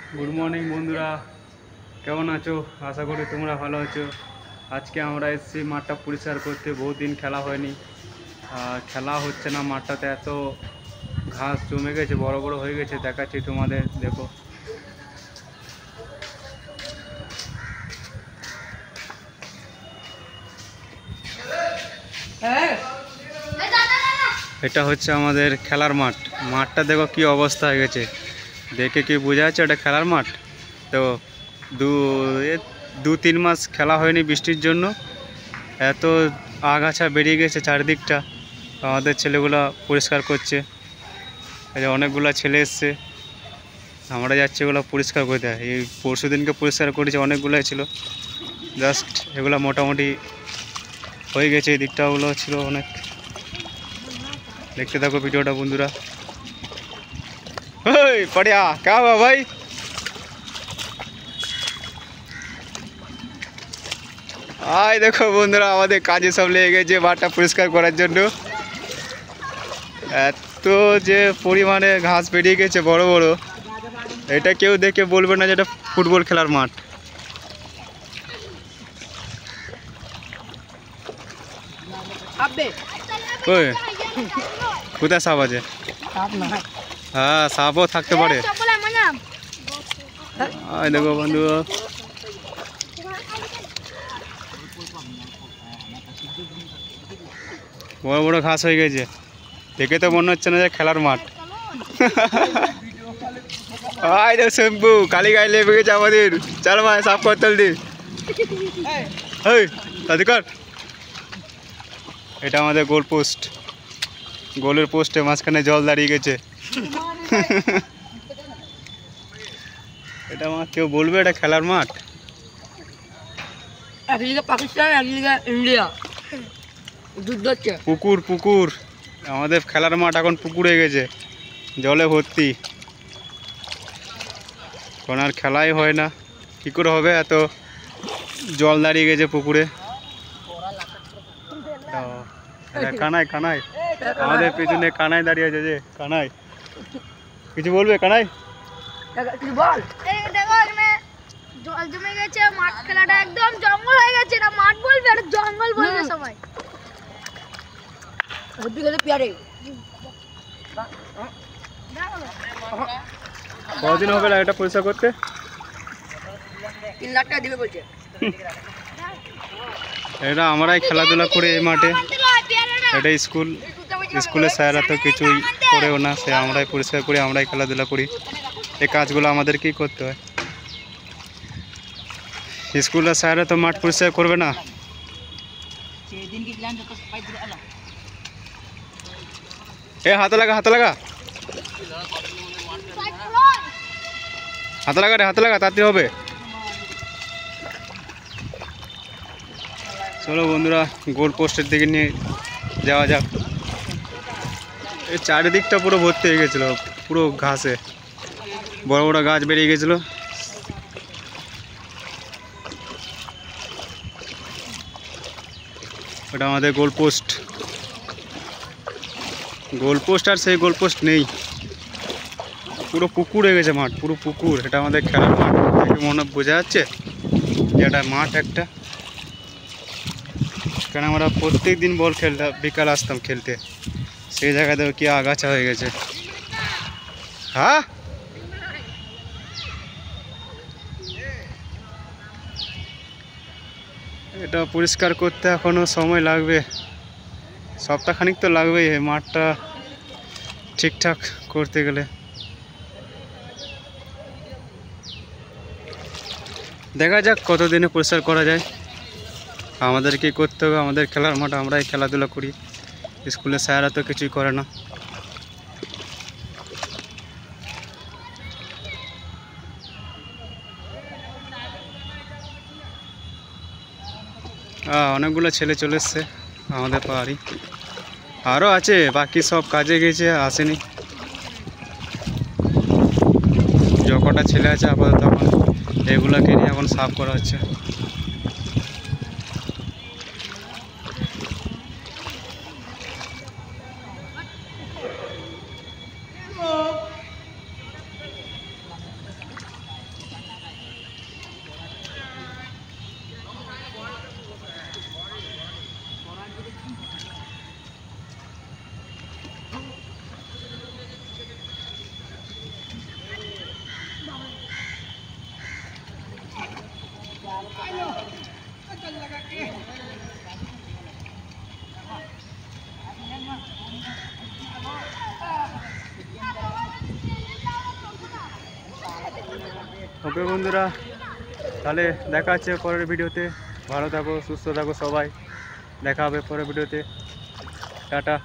Good morning बंधुरा केमन आछो आशा करी तुम्हारा भालो आछो। आज के आमरा एसेছি माठटा परिष्कार करते बहुत दिन खेला হয়নি खेला হচ্ছে না মাঠটাতে এত ঘাস জমে গেছে বড় বড় হয়ে গেছে দেখাচ্ছি তোমাদের দেখো। এটা হচ্ছে আমাদের খেলার মাঠ। মাঠটা দেখো কি অবস্থা হয়ে গেছে দেখে কি বোঝা যাচ্ছে এটা খেলার মাঠ। তো দু তিন মাস খেলা হয়নি বৃষ্টির জন্য এত আগাছা বেরিয়ে গেছে চারিদিকটা। আমাদের ছেলেগুলো পরিষ্কার করছে, এই যে অনেকগুলো ছেলে এসছে, আমরা যাচ্ছি এগুলো পরিষ্কার করতে। এই পরশু দিনকে পরিষ্কার করেছে অনেকগুলোই ছিল, জাস্ট এগুলো মোটামুটি হয়ে গেছে। এই দিকটাগুলো ছিল অনেক। देखते থাকো ভিডিওটা বন্ধুরা। ओए पढ़िया क्या हुआ भाई? आय देखो बंधुरा हमारे काजे सब ले गए जे माठटा परिष्कार करार जन्य। एत जे परिमाणे घास बेरिये गेছে বড় বড়, এটা কেউ দেখে বলবে না যে এটা ফুটবল খেলার মাঠ। ओए কোথায় সাপ আছে? हाँ सापও থাকতে পারে। देखो बंधु বড় বড় ঘাস হয়ে গেছে, দেখে তো মনে হচ্ছে না যে খেলার মাঠ। আয় দেখো শম্ভু কালী গায়ে লেগে গেছে আমাদের। চল ভাই সাফ কর জলদি। এই দাদি কর। এটা আমাদের গোল পোস্ট, গোলের পোস্টে মাঝখানে জল দাঁড়িয়ে গেছে। এটা আমার কেউ বলবে এটা খেলার মাঠ? একদিকে পাকিস্তান একদিকে ইন্ডিয়া যুদ্ধ হচ্ছে। পুকুর পুকুর, আমাদের খেলার মাঠ এখন পুকুরে গেছে, জলে ভর্তি। এখন আর খেলাই হয় না, কী করে হবে? এত জল দাঁড়িয়ে গেছে পুকুরে। কানাই কানাই আমাদের পেছনে কানাই দাঁড়িয়ে আছে, যে কানাই কিছু বলবে? কানাই কিছু বল। জল জমে গেছে, মাঠ খেলাটা একদম জঙ্গল হয়ে গেছে। না মাঠ বলবে আর জঙ্গল বলবে সবাই। বুদ্ধি গেলে পিয়ারে কতদিন হবে এটা পরিষ্কার করতে? 3 লাখ টাকা দিবে বলছে। এটা আমরাই খেলাধুলা করে এই মাঠে। এটা স্কুল, স্কুলের স্যাররা তো কিছুই করেও না, সে আমরাই পরিষ্কার করি, আমরাই খেলাধুলা করি। এই কাজগুলো আমাদেরকেই করতে হয়। স্কুলের স্যাররা তো মাঠ পরিষ্কার করবে না। এ হাতে লাগা হাতে লাগা হাতে লাগা রে, হাতে লাগা, তাড়াতাড়ি হবে। চলো বন্ধুরা গোল পোস্টের দিকে নিয়ে যাওয়া যাক। এই চারিদিকটা পুরো ভর্তি হয়ে গেছিলো পুরো ঘাসে, বড় বড় গাছ বেরিয়ে গেছিলো। ওটা আমাদের গোল পোস্ট, গোল পোস্ট আর সেই গোল পোস্ট নেই, পুরো পুকুর হয়ে গেছে মাঠ, পুরো পুকুর। এটা আমাদের খেলার মাঠ দেখে মনে বোঝা যাচ্ছে যে এটা মাঠ একটা। কেন আমরা প্রত্যেক দিন বল খেলতাম, বিকাল আসতাম খেলতে, সেই জায়গাতেও কি আগাছা হয়ে গেছে। হ্যাঁ এটা পরিষ্কার করতে এখনো সময় লাগবে, সপ্তাহখানিক তো লাগবেই এই মাঠটা ঠিকঠাক করতে গেলে। দেখা যাক কতদিনে পরিষ্কার করা যায়। আমাদেরকে করতে হবে, আমাদের খেলার মাঠ, আমরাই খেলাধুলা করি, স্কুলের স্যাররা তো কিছুই করে না। অনেকগুলো ছেলে চলে এসছে আমাদের পাহাড়ি, আরও আছে বাকি সব কাজে গেছে, আসেনি। যকটা ছেলে আছে আপাতত এখন এগুলোকে নিয়ে এখন সাফ করা হচ্ছে। ওকে বন্ধুরা, তাহলে দেখা হচ্ছে পরের ভিডিওতে। ভালো থাকো, সুস্থ থাকো সবাই, দেখা হবে পরের ভিডিওতে। টাটা।